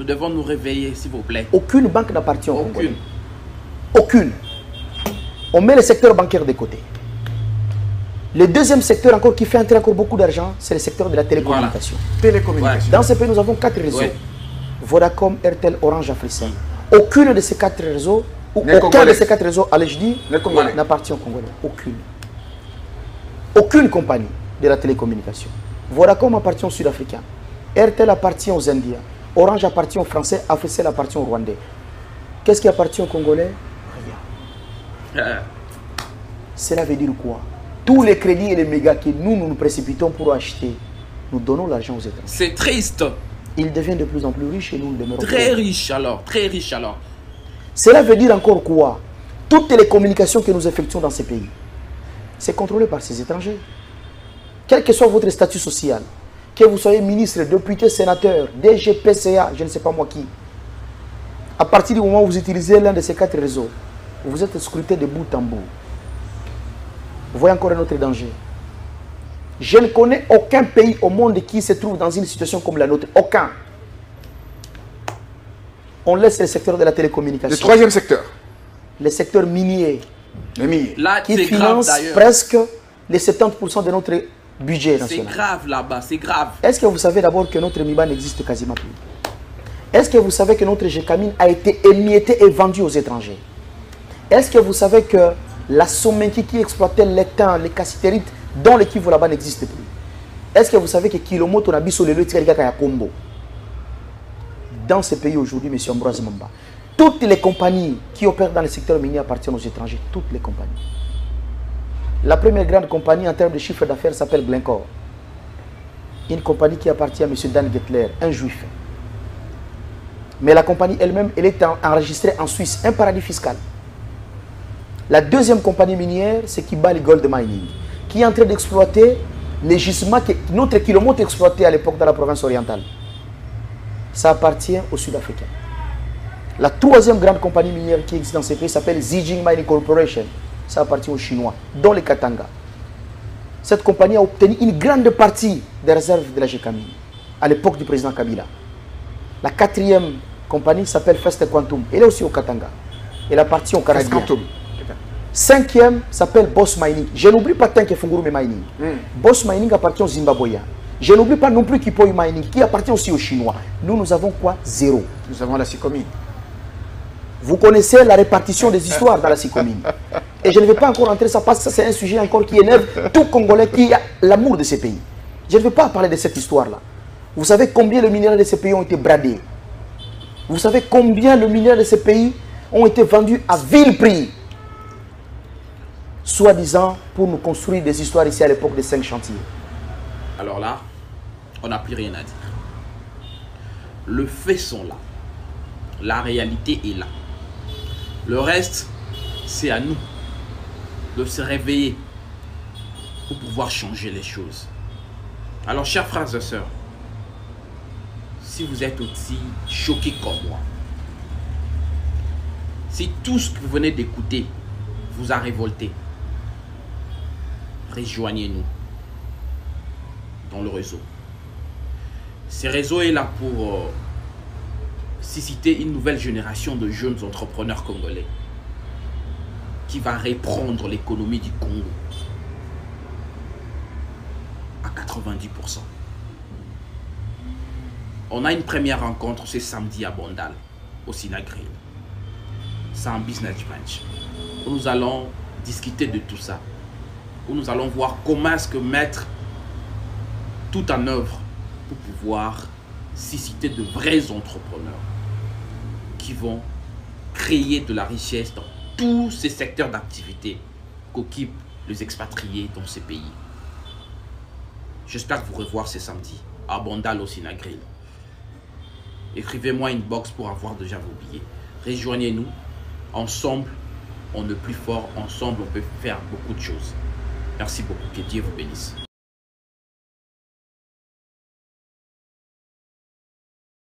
devons nous réveiller, s'il vous plaît. Aucune banque n'appartient au Congolais. Aucune. On met le secteur bancaire de côté. Le deuxième secteur encore qui fait entrer encore beaucoup d'argent, c'est le secteur de la télécommunication. Voilà. Télécommunication. Dans ce pays, nous avons 4 réseaux. Ouais. Vodacom, Airtel, Orange, Africell. Aucune de ces 4 réseaux, ou aucun de ces 4 réseaux, allez je dis, n'appartient au Congolais. Aucune. Aucune compagnie de la télécommunication. Vodacom appartient aux Sud-Africains. Airtel appartient aux Indiens. Orange appartient aux Français. Africell appartient aux Rwandais. Qu'est-ce qui appartient aux Congolais? Rien. Cela veut dire quoi? Tous les crédits et les mégas que nous précipitons pour acheter, nous donnons l'argent aux étrangers. C'est triste. Ils deviennent de plus en plus riches et nous demeurons très riches alors, très riches alors. Cela veut dire encore quoi? Toutes les communications que nous effectuons dans ces pays, c'est contrôlé par ces étrangers. Quel que soit votre statut social, que vous soyez ministre, député, sénateur, DG, PCA, je ne sais pas moi qui, à partir du moment où vous utilisez l'un de ces 4 réseaux, vous êtes scruté de bout en bout. Vous voyez encore un autre danger. Je ne connais aucun pays au monde qui se trouve dans une situation comme la nôtre. Aucun. On laisse le secteur de la télécommunication. Le troisième secteur. Le secteur minier. Le minier. Là, qui finance presque les 70% de notre budget national. C'est grave là-bas, c'est grave. Est-ce que vous savez d'abord que notre MIBA n'existe quasiment plus? Est-ce que vous savez que notre GECAMIN a été émietté et vendu aux étrangers? Est-ce que vous savez que la Somenki qui exploitait l'étain, les cassitérites, dont le Kivu là-bas n'existe plus? Est-ce que vous savez que Kilomoto n'a biso le Tirika Kombo? Dans ce pays aujourd'hui, M. Ambroise Mamba, toutes les compagnies qui opèrent dans le secteur minier appartiennent aux étrangers. Toutes les compagnies. La première grande compagnie en termes de chiffre d'affaires s'appelle Glencore. Une compagnie qui appartient à M. Dan Gettler, un juif. Mais la compagnie elle-même, elle est enregistrée en Suisse, un paradis fiscal. La deuxième compagnie minière, c'est Kibali Gold Mining, qui est en train d'exploiter les gisements que notre Kilomoto exploitait à l'époque dans la province orientale. Ça appartient aux Sud-Africains. La troisième grande compagnie minière qui existe dans ce pays s'appelle Zijin Mining Corporation. Ça appartient aux Chinois, dont les Katanga. Cette compagnie a obtenu une grande partie des réserves de la GECAMIN à l'époque du président Kabila. La quatrième compagnie s'appelle First Quantum. Elle est aussi au Katanga. Elle appartient au Canadien. Cinquième s'appelle Boss Mining. Je n'oublie pas tant que Fungurume Mining. Boss Mining appartient aux Zimbabwéens. Je n'oublie pas non plus Kipoy Mining, qui appartient aussi aux Chinois. Nous avons quoi? Zéro. Nous avons la Sycomine. Vous connaissez la répartition des histoires dans la Sycomine. Et je ne vais pas encore entrer ça parce que c'est un sujet encore qui énerve tout Congolais qui a l'amour de ces pays. Je ne vais pas parler de cette histoire-là. Vous savez combien les minéraux de ces pays ont été bradés? Vous savez combien les minéraux de ces pays ont été vendus à vil prix? Soi-disant pour nous construire des histoires ici à l'époque des 5 chantiers. Alors là, on n'a plus rien à dire. Les faits sont là. La réalité est là. Le reste, c'est à nous de se réveiller pour pouvoir changer les choses. Alors, chers frères et sœurs, si vous êtes aussi choqués comme moi, si tout ce que vous venez d'écouter vous a révolté, rejoignez-nous dans le réseau. Ce réseau est là pour susciter une nouvelle génération de jeunes entrepreneurs congolais qui va reprendre l'économie du Congo à 90%. On a une première rencontre ce samedi à Bondal, au Sinagril. C'est un business branch où nous allons discuter de tout ça, où nous allons voir comment est-ce que mettre tout en œuvre pour pouvoir susciter de vrais entrepreneurs qui vont créer de la richesse dans tous ces secteurs d'activité qu'occupent les expatriés dans ces pays. J'espère vous revoir ce samedi à Bondal au Sinagril. Écrivez-moi une box pour avoir déjà vos billets. Rejoignez-nous. Ensemble, on est plus fort. Ensemble, on peut faire beaucoup de choses. Merci beaucoup. Que Dieu vous bénisse.